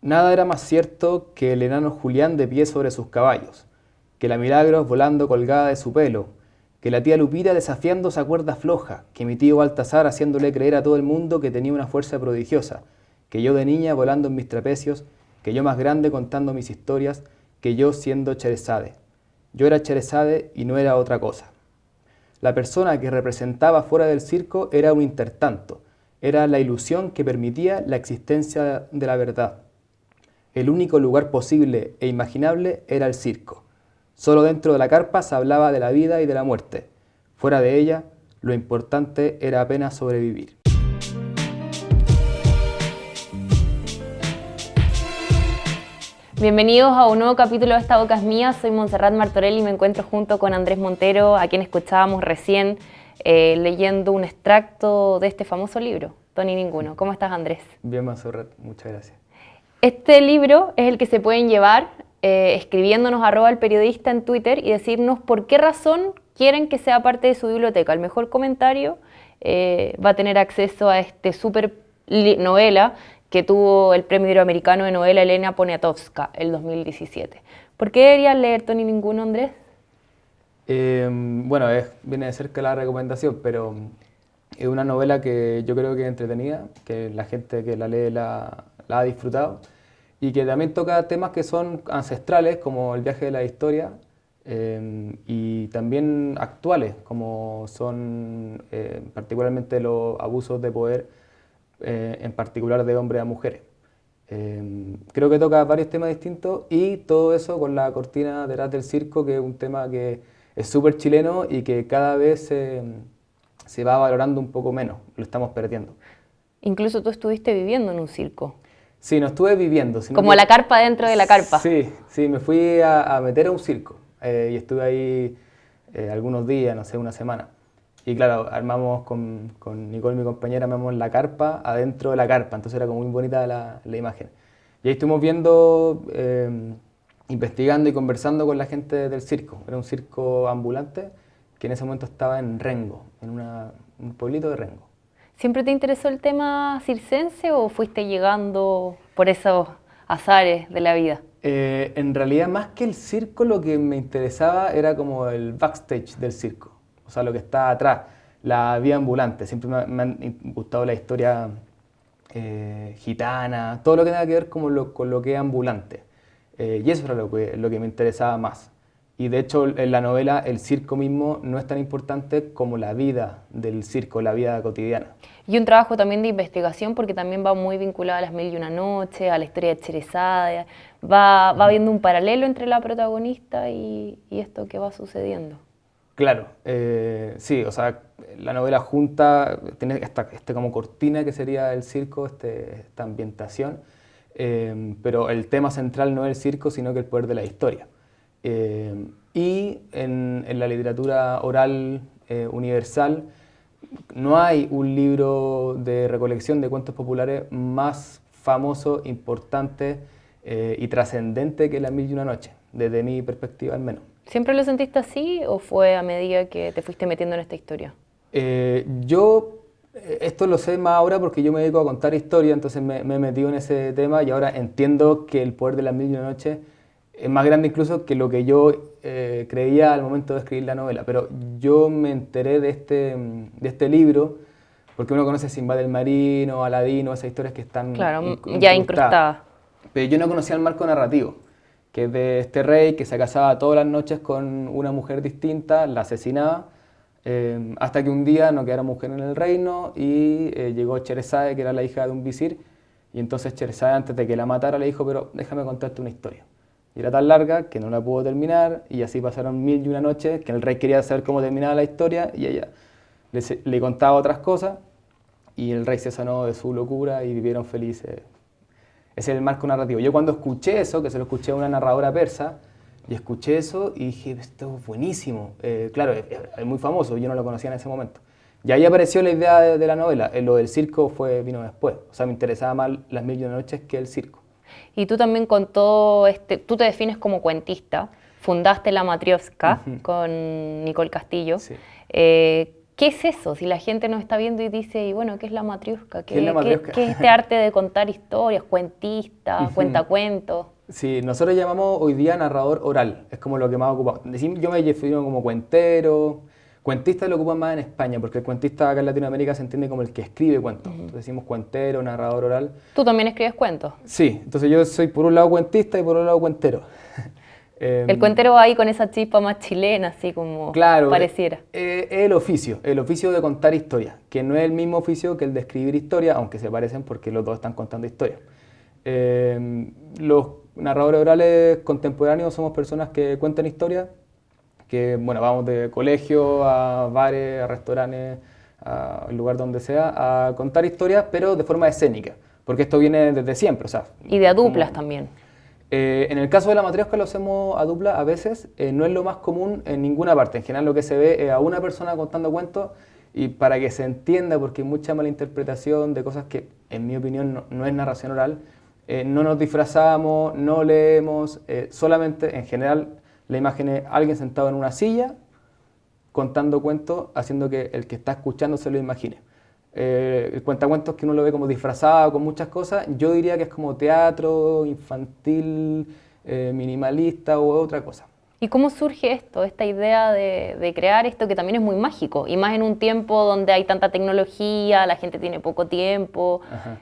Nada era más cierto que el enano Julián de pie sobre sus caballos, que la Milagros volando colgada de su pelo, que la tía Lupita desafiando esa cuerda floja, que mi tío Baltasar haciéndole creer a todo el mundo que tenía una fuerza prodigiosa, que yo de niña volando en mis trapecios, que yo más grande contando mis historias, que yo siendo Cherezade. Yo era Cherezade y no era otra cosa. La persona que representaba fuera del circo era un intertanto, era la ilusión que permitía la existencia de la verdad. El único lugar posible e imaginable era el circo. Solo dentro de la carpa se hablaba de la vida y de la muerte. Fuera de ella, lo importante era apenas sobrevivir. Bienvenidos a un nuevo capítulo de Esta Boca es Mía. Soy Montserrat Martorell y me encuentro junto con Andrés Montero, a quien escuchábamos recién leyendo un extracto de este famoso libro, Todo ni Ninguno. ¿Cómo estás, Andrés? Bien, Montserrat, muchas gracias. Este libro es el que se pueden llevar escribiéndonos @elperiodista en Twitter y decirnos por qué razón quieren que sea parte de su biblioteca. El mejor comentario va a tener acceso a este súper novela que tuvo el Premio Iberoamericano de Novela Elena Poniatowska el 2017. ¿Por qué deberías leer Todo ni Ninguno, Andrés? Bueno, viene de cerca la recomendación, pero es una novela que yo creo que es entretenida, que la gente que la lee la ha disfrutado y que también toca temas que son ancestrales, como el viaje de la historia, y también actuales, como son particularmente los abusos de poder, en particular de hombres a mujeres. Creo que toca varios temas distintos y todo eso con la cortina detrás del circo, que es un tema que es súper chileno y que cada vez se va valorando un poco menos, lo estamos perdiendo. Incluso tú estuviste viviendo en un circo. Sí, no estuve viviendo. Sino como que, la carpa dentro de la carpa. Sí, me fui a meter a un circo y estuve ahí algunos días, no sé, una semana. Y claro, armamos con Nicole, mi compañera, armamos la carpa adentro de la carpa, entonces era como muy bonita la imagen. Y ahí estuvimos viendo, investigando y conversando con la gente del circo. Era un circo ambulante que en ese momento estaba en Rengo, en un pueblito de Rengo. ¿Siempre te interesó el tema circense o fuiste llegando por esos azares de la vida? En realidad, más que el circo, lo que me interesaba era como el backstage del circo. O sea, lo que está atrás, la vida ambulante. Siempre me han gustado la historia gitana, todo lo que tenga que ver con lo que es ambulante. Y eso era lo que me interesaba más. Y de hecho, en la novela, el circo mismo no es tan importante como la vida del circo, la vida cotidiana. Y un trabajo también de investigación, porque también va muy vinculado a Las Mil y una Noches, a la historia de Cherezade. Va habiendo un paralelo entre la protagonista y esto que va sucediendo. Claro, sí, o sea, la novela junta, tiene esta como cortina que sería el circo, esta ambientación, pero el tema central no es el circo, sino que el poder de la historia. Y en la literatura oral universal no hay un libro de recolección de cuentos populares más famoso, importante y trascendente que Las Mil y una Noches, desde mi perspectiva al menos. ¿Siempre lo sentiste así o fue a medida que te fuiste metiendo en esta historia? Esto lo sé más ahora porque yo me dedico a contar historia, entonces me he metido en ese tema y ahora entiendo que el poder de Las Mil y una Noches es más grande incluso que lo que yo creía al momento de escribir la novela. Pero yo me enteré de este libro porque uno conoce Sinbad el Marino, Aladino, esas historias que están ya incrustadas. Pero yo no conocía el marco narrativo, que es de este rey que se casaba todas las noches con una mujer distinta, la asesinaba, hasta que un día no quedara mujer en el reino y llegó Cherezade, que era la hija de un visir, y entonces Cherezade, antes de que la matara, le dijo: pero déjame contarte una historia. Y era tan larga que no la pudo terminar, y así pasaron 1001 noches, que el rey quería saber cómo terminaba la historia, y ella le contaba otras cosas, y el rey se sanó de su locura y vivieron felices. Ese es el marco narrativo. Yo cuando escuché eso, que se lo escuché a una narradora persa, y escuché eso y dije: esto es buenísimo. Claro, es muy famoso, yo no lo conocía en ese momento. Y ahí apareció la idea de la novela. Lo del circo vino después. O sea, me interesaba más Las Mil y una Noches que el circo. Y tú también con todo tú te defines como cuentista, fundaste La Matrioska con Nicole Castillo. Sí. ¿qué es eso? Si la gente nos está viendo y dice, y bueno, ¿qué es la matrioshka? ¿Qué es la matrioshka? ¿Qué es este arte de contar historias, cuentista, cuentacuentos? Sí, nosotros llamamos hoy día narrador oral, es como lo que más ocupamos. Yo me defino como cuentero, cuentista lo ocupan más en España, porque el cuentista acá en Latinoamérica se entiende como el que escribe cuentos. Entonces decimos cuentero, narrador oral. ¿Tú también escribes cuentos? Sí, entonces yo soy por un lado cuentista y por otro lado cuentero. El cuentero va ahí con esa chispa más chilena, así como Claro, pareciera. el oficio de contar historias, que no es el mismo oficio que el de escribir historias, aunque se parecen porque los dos están contando historias. Los narradores orales contemporáneos somos personas que cuentan historias, que bueno, vamos de colegio a bares, a restaurantes, al lugar donde sea, a contar historias, pero de forma escénica, porque esto viene desde siempre. O sea, Y de a duplas también. En el caso de la matrioshka lo hacemos a dupla a veces, no es lo más común en ninguna parte. En general lo que se ve es a una persona contando cuentos y para que se entienda, porque hay mucha mala interpretación de cosas que en mi opinión no es narración oral, no nos disfrazamos, no leemos, solamente en general la imagen es alguien sentado en una silla contando cuentos, haciendo que el que está escuchando se lo imagine. El cuentacuentos que uno lo ve como disfrazado con muchas cosas, yo diría que es como teatro infantil, minimalista o otra cosa. ¿Y cómo surge esto, esta idea de crear esto que también es muy mágico? Y más en un tiempo donde hay tanta tecnología, la gente tiene poco tiempo.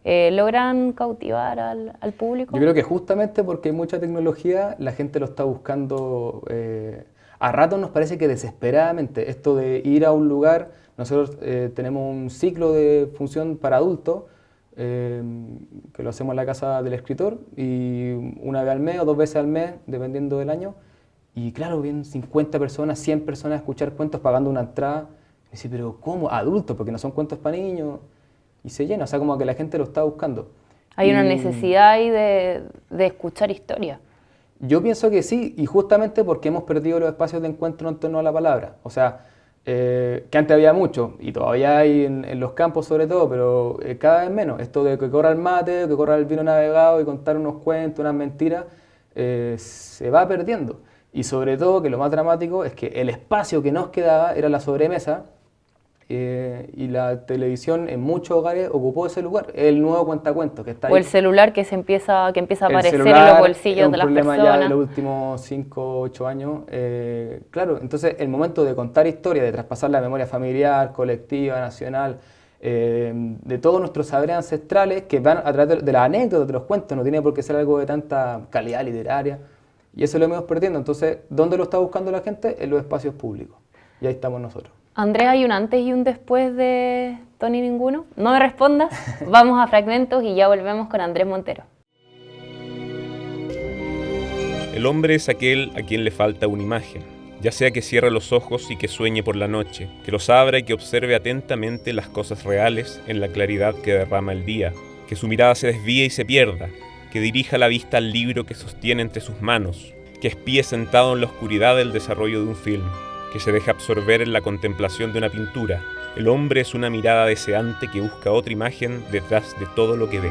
¿Logran cautivar al público? Yo creo que justamente porque hay mucha tecnología, la gente lo está buscando a ratos nos parece que desesperadamente. Esto de ir a un lugar, nosotros tenemos un ciclo de función para adultos, que lo hacemos en la casa del escritor, y una vez al mes o 2 veces al mes, dependiendo del año. Y claro, vienen 50 personas, 100 personas a escuchar cuentos pagando una entrada. Y dice, pero ¿cómo? Adultos, porque no son cuentos para niños. Y se llena, o sea, como que la gente lo está buscando. Hay una necesidad ahí de escuchar historias. Yo pienso que sí, y justamente porque hemos perdido los espacios de encuentro en torno a la palabra. O sea, que antes había mucho, y todavía hay en los campos sobre todo, pero cada vez menos. Esto de que corra el mate, que corra el vino navegado y contar unos cuentos, unas mentiras, se va perdiendo. Y sobre todo, que lo más dramático es que el espacio que nos quedaba era la sobremesa, y la televisión en muchos hogares ocupó ese lugar, el nuevo cuentacuentos que está ahí. O el celular que empieza a aparecer en celular los bolsillos de las es un problema ya personas. de los últimos 5 o 8 años. Claro, entonces el momento de contar historia, de traspasar la memoria familiar, colectiva, nacional, de todos nuestros saberes ancestrales que van a través de las anécdotas, de los cuentos, no tiene por qué ser algo de tanta calidad literaria, y eso lo hemos perdiendo. Entonces, ¿dónde lo está buscando la gente? En los espacios públicos, y ahí estamos nosotros. Andrés, ¿hay un antes y un después de Tony Ninguno? No me respondas, vamos a fragmentos y ya volvemos con Andrés Montero. El hombre es aquel a quien le falta una imagen, ya sea que cierre los ojos y que sueñe por la noche, que los abra y que observe atentamente las cosas reales en la claridad que derrama el día, que su mirada se desvíe y se pierda, que dirija la vista al libro que sostiene entre sus manos, que espíe sentado en la oscuridad el desarrollo de un film, que se deje absorber en la contemplación de una pintura. El hombre es una mirada deseante que busca otra imagen detrás de todo lo que ve.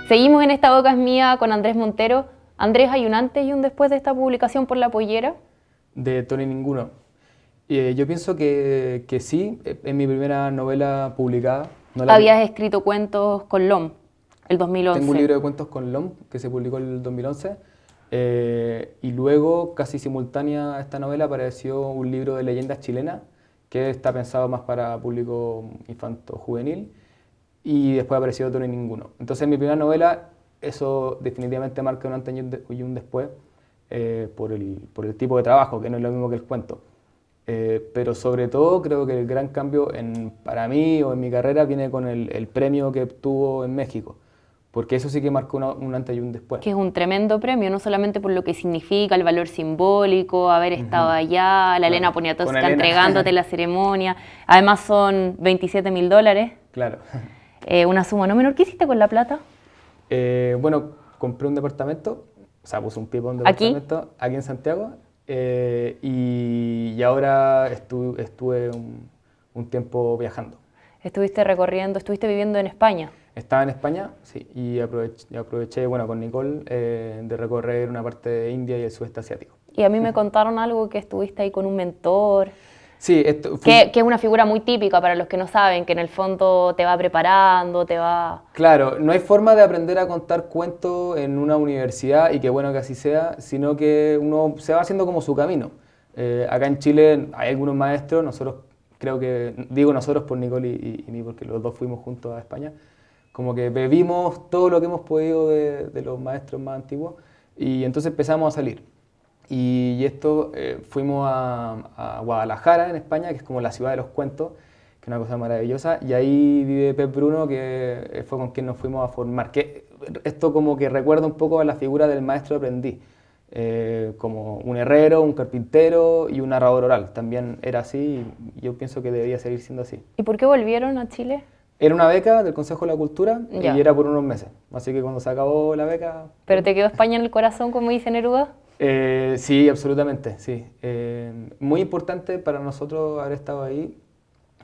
Seguimos en Esta Boca es Mía con Andrés Montero. Andrés, ¿hay un antes y un después de esta publicación por La Pollera? De Tony Ninguno. Yo pienso que sí, es mi primera novela publicada. Habías escrito cuentos con LOM, el 2011. Tengo un libro de cuentos con LOM que se publicó en el 2011. Y luego, casi simultánea a esta novela, apareció un libro de leyendas chilenas que está pensado más para público infanto-juvenil, y después apareció Tony Ninguno. Entonces, mi primera novela, eso definitivamente marca un antes y un después, por el tipo de trabajo, que no es lo mismo que el cuento. Pero sobre todo, creo que el gran cambio para mí o en mi carrera viene con el premio que obtuvo en México. Porque eso sí que marcó un antes y un después. Que es un tremendo premio, no solamente por lo que significa, el valor simbólico, haber estado allá, la Elena Poniatowska entregándote la ceremonia. Además son $27.000. Claro. Una suma no menor. ¿Qué hiciste con la plata? Bueno, compré un departamento, o sea, puse un pie para un departamento aquí en Santiago, y ahora estuve un tiempo viajando. Estuviste recorriendo, estuviste viviendo en España. Estaba en España, sí, y aproveché, bueno, con Nicole, de recorrer una parte de India y el sudeste asiático. Y a mí me contaron algo que estuviste ahí con un mentor. Sí, Que es una figura muy típica para los que no saben, que en el fondo te va preparando, te va... Claro, no hay forma de aprender a contar cuentos en una universidad, y qué bueno que así sea, sino que uno se va haciendo como su camino. Acá en Chile hay algunos maestros, nosotros creo que, digo nosotros por Nicole y mí, porque los dos fuimos juntos a España, como que bebimos todo lo que hemos podido de los maestros más antiguos, y entonces empezamos a salir. Y esto, fuimos a Guadalajara, en España, que es como la ciudad de los cuentos, que es una cosa maravillosa, y ahí vive Pep Bruno, que fue con quien nos fuimos a formar. Que esto como que recuerda un poco a la figura del maestro aprendiz, como un herrero, un carpintero y un narrador oral. También era así, y yo pienso que debería seguir siendo así. ¿Y por qué volvieron a Chile? Era una beca del Consejo de la Cultura Ya. y era por unos meses, así que cuando se acabó la beca... ¿Pero te quedó España en el corazón, como dice Neruda? Sí, absolutamente, sí. Muy importante para nosotros haber estado ahí,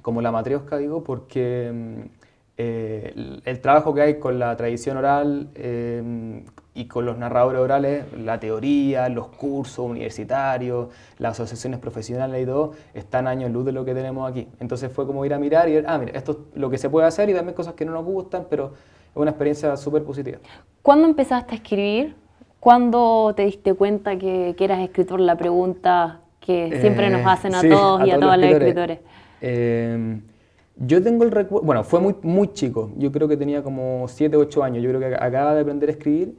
como la matriosca, digo, porque el trabajo que hay con la tradición oral y con los narradores orales, la teoría, los cursos universitarios, las asociaciones profesionales y todo, están años luz de lo que tenemos aquí. Entonces fue como ir a mirar y ver, mira, esto es lo que se puede hacer, y también cosas que no nos gustan, pero es una experiencia súper positiva. ¿Cuándo empezaste a escribir? ¿Cuándo te diste cuenta que eras escritor? La pregunta que siempre nos hacen a Sí, todos y a todos todas los las escritores. Yo tengo el recuerdo, bueno, fue muy chico, yo creo que tenía como 7, 8 años, yo creo que acababa de aprender a escribir,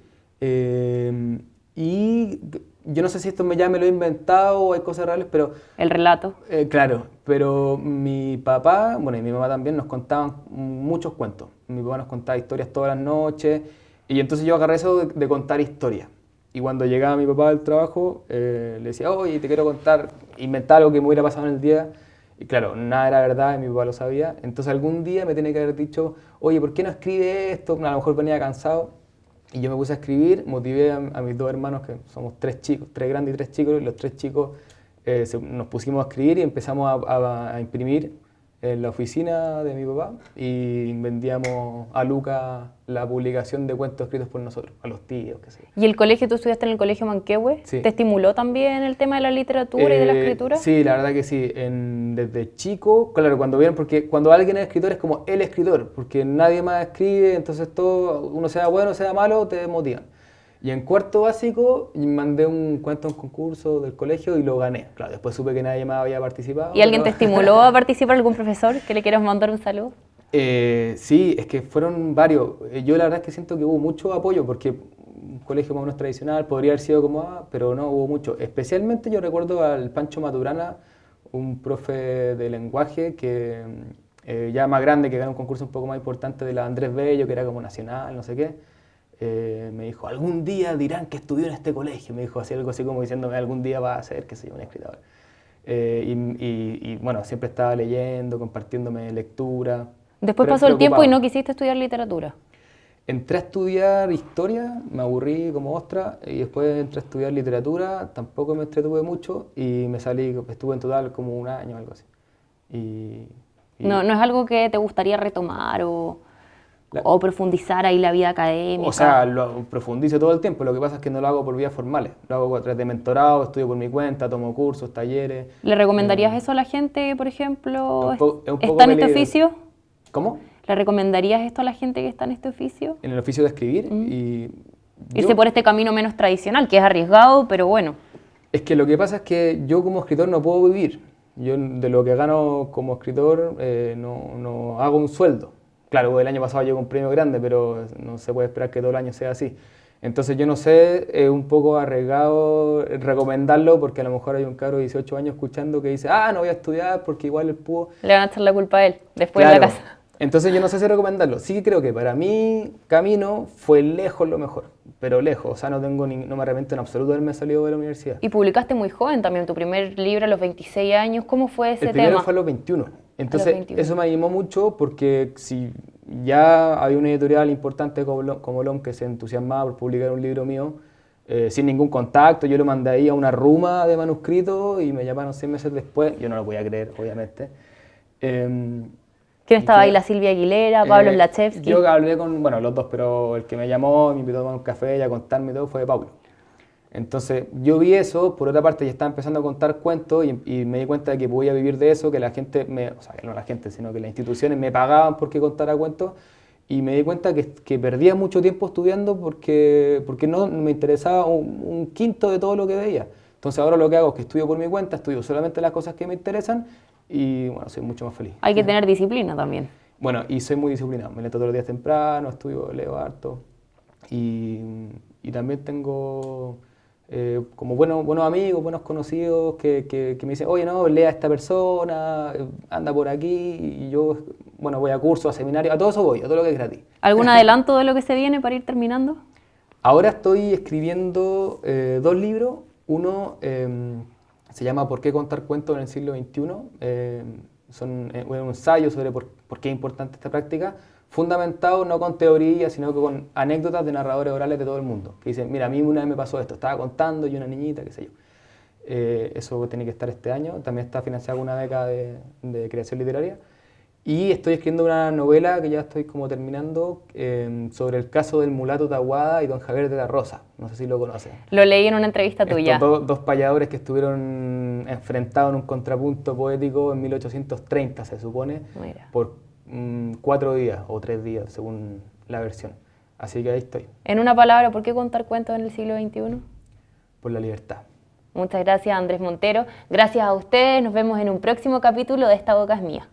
y yo no sé si esto ya me lo he inventado o hay cosas reales, pero... El relato. Claro, pero mi papá, bueno, y mi mamá también nos contaban muchos cuentos. Mi papá nos contaba historias todas las noches, y entonces yo agarré eso de contar historias. Y cuando llegaba mi papá del trabajo, le decía, oye, te quiero contar, inventar algo que me hubiera pasado en el día. Y claro, nada era verdad, y mi papá lo sabía. Entonces algún día me tiene que haber dicho, oye, ¿por qué no escribe esto? A lo mejor venía cansado. Y yo me puse a escribir, motivé a mis 2 hermanos, que somos 3 chicos, 3 grandes y 3 chicos, y los 3 chicos nos pusimos a escribir y empezamos a imprimir en la oficina de mi papá, y vendíamos a Luca la publicación de cuentos escritos por nosotros, a los tíos, qué sé yo. ¿Y el colegio, tú estudiaste en el colegio Manquehue? Sí. ¿Te estimuló también el tema de la literatura y de la escritura? Sí, la verdad que sí. Desde chico, claro, cuando vieron, porque cuando alguien es escritor es como el escritor, porque nadie más escribe, entonces todo, uno sea bueno, sea malo, te motivan. Y en cuarto básico mandé un cuento a un concurso del colegio y lo gané. Claro, después supe que nadie más había participado. ¿Y alguien te estimuló a participar, algún profesor que le quieras mandar un saludo? Sí, es que fueron varios. Yo la verdad es que siento que hubo mucho apoyo, porque un colegio más o menos tradicional podría haber sido como pero no, hubo mucho. Especialmente yo recuerdo al Pancho Maturana, un profe de lenguaje que ya más grande, que ganó un concurso un poco más importante, de la Andrés Bello, que era como nacional, no sé qué. Me dijo, algún día dirán que estudió en este colegio. Me dijo así, algo así como diciéndome, algún día va a ser, qué sé yo, un escritor. Y bueno, siempre estaba leyendo, compartiéndome lectura. Después pasó el tiempo y no quisiste estudiar literatura. Entré a estudiar historia, me aburrí como ostra, y después entré a estudiar literatura, tampoco me entretuve mucho, y me salí, estuve en total como un año o algo así. No es algo que te gustaría retomar o profundizar ahí la vida académica. O sea, lo profundizo todo el tiempo, lo que pasa es que no lo hago por vías formales, lo hago a través de mentorado, estudio por mi cuenta, tomo cursos, talleres. ¿Le recomendarías eso a la gente, por ejemplo, es un poco está en este peligroso. oficio? ¿Cómo? ¿Le recomendarías esto a la gente que está en este oficio? En el oficio de escribir. Irse por este camino menos tradicional, que es arriesgado, pero bueno. Es que lo que pasa es que yo como escritor no puedo vivir. Yo de lo que gano como escritor no hago un sueldo. Claro, el año pasado llegó un premio grande, pero no se puede esperar que todo el año sea así. Entonces yo no sé, es un poco arriesgado recomendarlo, porque a lo mejor hay un cabro de 18 años escuchando que dice, no voy a estudiar porque igual él pudo. Le van a echar la culpa a él, después Claro. en la casa. Entonces yo no sé si recomendarlo. Sí creo que para mi camino fue lejos lo mejor, pero lejos. O sea, no me arrepiento en absoluto de haberme salido de la universidad. Y publicaste muy joven también tu primer libro a los 26 años. ¿Cómo fue ese El primero tema? fue a los 21. Entonces 21. eso me animó mucho, porque si ya había una editorial importante como LOM que se entusiasmaba por publicar un libro mío, sin ningún contacto, yo lo mandé ahí a una ruma de manuscritos y me llamaron 6 meses después. Yo no lo podía creer, obviamente. ¿Quién estaba ahí? ¿La Silvia Aguilera, Pablo Slachevsky? Yo hablé con, los dos, pero el que me llamó, me invitó a tomar un café y a contarme todo fue Pablo. Entonces yo vi eso, por otra parte ya estaba empezando a contar cuentos y me di cuenta de que podía vivir de eso, que la gente, o sea, no la gente, sino que las instituciones me pagaban porque contara cuentos y me di cuenta que perdía mucho tiempo estudiando porque no me interesaba un quinto de todo lo que veía. Entonces ahora lo que hago es que estudio por mi cuenta, estudio solamente las cosas que me interesan y bueno, soy mucho más feliz. Hay que tener disciplina también. Bueno, y soy muy disciplinado, me levanto todos los días temprano, estudio, leo harto y también tengo como buenos amigos, buenos conocidos que me dicen, oye, no, lea a esta persona, anda por aquí, y yo, bueno, voy a cursos, a seminarios, a todo eso voy, a todo lo que es gratis. ¿Algún adelanto de lo que se viene para ir terminando? Ahora estoy escribiendo 2 libros, uno se llama ¿Por qué contar cuentos en el siglo XXI? Son un ensayo sobre por qué es importante esta práctica, fundamentado no con teoría, sino que con anécdotas de narradores orales de todo el mundo, que dicen, mira, a mí una vez me pasó esto, estaba contando y una niñita, qué sé yo. Eso tiene que estar este año, también está financiada con una beca de creación literaria. Y estoy escribiendo una novela que ya estoy como terminando sobre el caso del mulato Tahuada y don Javier de la Rosa, no sé si lo conocen. Lo leí en una entrevista tuya. Estos dos payadores que estuvieron enfrentados en un contrapunto poético en 1830, se supone, Mira. por 4 días o 3 días, según la versión. Así que ahí estoy, En una palabra, ¿por qué contar cuentos en el siglo XXI? por la libertad. Muchas gracias, Andrés Montero. Gracias a ustedes. Nos vemos en un próximo capítulo de Esta Boca es Mía.